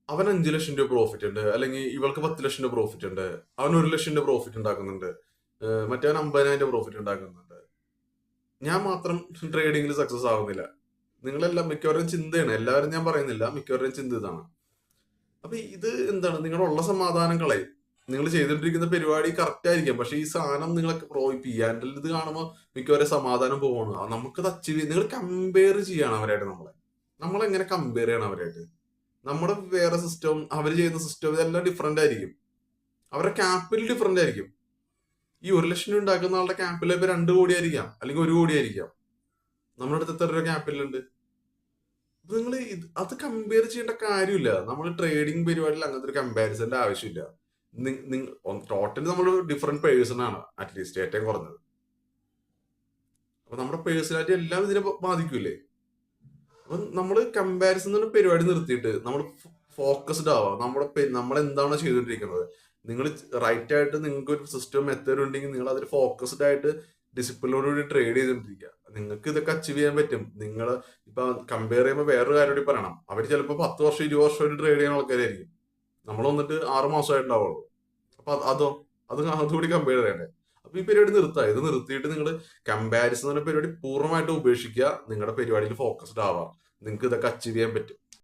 അവൻ 5 ലക്ഷം രൂപ പ്രോഫിറ്റ് ഉണ്ട്, അല്ലെങ്കിൽ ഇവൾക്ക് 10 ലക്ഷം രൂപ പ്രോഫിറ്റ് ഉണ്ട്, അവൻ 1 ലക്ഷം രൂപ പ്രോഫിറ്റ് ഉണ്ടാക്കുന്നുണ്ട്, മറ്റവൻ 50,000 പ്രോഫിറ്റ് ഉണ്ടാക്കുന്നുണ്ട്, ഞാൻ മാത്രം ട്രേഡിംഗിൽ സക്സസ് ആവുന്നില്ല. നിങ്ങളെല്ലാം മിക്കവരുടെയും ചിന്തയാണ്, എല്ലാവരും ഞാൻ പറയുന്നില്ല, മിക്കവരുടെയും ചിന്ത ഇതാണ്. അപ്പൊ ഇത് എന്താണ്, നിങ്ങളുടെ ഉള്ള സമാധാനം കളയും. നിങ്ങൾ ചെയ്തുകൊണ്ടിരിക്കുന്ന പരിപാടി കറക്റ്റ് ആയിരിക്കാം, പക്ഷെ ഈ സാധനം നിങ്ങളൊക്കെ പ്യാൻഡൽ ഇത് കാണുമ്പോൾ മിക്കവരെ സമാധാനം പോവാണ്. നമുക്കത് അച്ചീവ് നിങ്ങൾ കമ്പയർ ചെയ്യാണ് അവരായിട്ട്. നമ്മളെങ്ങനെ കമ്പയർ ചെയ്യണം അവരായിട്ട്? നമ്മുടെ വേറെ സിസ്റ്റം, അവർ ചെയ്യുന്ന സിസ്റ്റം, ഇതെല്ലാം ഡിഫറെന്റ് ആയിരിക്കും. അവരുടെ ക്യാപിറ്റൽ ഡിഫറെന്റ് ആയിരിക്കും. ഈ 1 ലക്ഷം രൂപ ഉണ്ടാക്കുന്ന ആളുടെ ക്യാപിറ്റൽ ഇപ്പൊ 2 കോടി ആയിരിക്കാം, അല്ലെങ്കിൽ 1 കോടി ആയിരിക്കാം. നമ്മുടെ അടുത്ത് എത്ര രൂപ ക്യാപിറ്റൽ ഉണ്ട്? നിങ്ങൾ അത് കമ്പയർ ചെയ്യേണ്ട കാര്യമില്ല. നമ്മൾ ട്രേഡിംഗ് പരിപാടിയിൽ അങ്ങനത്തെ ഒരു കമ്പാരിസന്റെ ആവശ്യമില്ല. ടോട്ടലി നമ്മൾ ഡിഫറെന്റ് പേഴ്സൺ ആണ്, അറ്റ്ലീസ്റ്റ് ഏറ്റവും കുറഞ്ഞത്. അപ്പൊ നമ്മുടെ പേഴ്സണാലിറ്റി എല്ലാം ഇതിനെ ബാധിക്കൂലേ? അപ്പൊ നമ്മൾ കമ്പാരിസൺ എന്ന പരിപാടി നിർത്തിയിട്ട് നമ്മൾ ഫോക്കസ്ഡ് ആവാം. നമ്മൾ എന്താണോ ചെയ്തുകൊണ്ടിരിക്കുന്നത്, നിങ്ങൾ റൈറ്റ് ആയിട്ട് നിങ്ങൾക്ക് ഒരു സിസ്റ്റം മെത്തേഡ് ഉണ്ടെങ്കിൽ നിങ്ങൾ അതിൽ ഫോക്കസ്ഡ് ആയിട്ട് ഡിസിപ്ലിനോടുകൂടി ട്രേഡ് ചെയ്തുകൊണ്ടിരിക്കുക. നിങ്ങൾക്ക് ഇതൊക്കെ അച്ചീവ് ചെയ്യാൻ പറ്റും. നിങ്ങൾ ഇപ്പൊ കമ്പയർ ചെയ്യുമ്പോൾ വേറൊരു കാര്യം കൂടി പറയണം. അവർ ചിലപ്പോൾ 10 വർഷം 20 വർഷമായിട്ട് ട്രേഡ് ചെയ്യുന്ന ആൾക്കാരായിരിക്കും. നമ്മൾ വന്നിട്ട് 6 മാസമായിട്ടുണ്ടാവുള്ളൂ. അപ്പൊ അതുകൂടി കമ്പയർ ചെയ്യണ്ടേ? അപ്പൊ ഈ പരിപാടി ഇത് നിർത്തിയിട്ട് നിങ്ങൾ കമ്പാരിസൺ എന്ന പരിപാടി പൂർണ്ണമായിട്ട് ഉപേക്ഷിക്കുക. നിങ്ങളുടെ പരിപാടിയിൽ ഫോക്കസ്ഡ് ആവാം. നിങ്ങൾക്ക് ഇതൊക്കെ അച്ചീവ് ചെയ്യാൻ പറ്റും.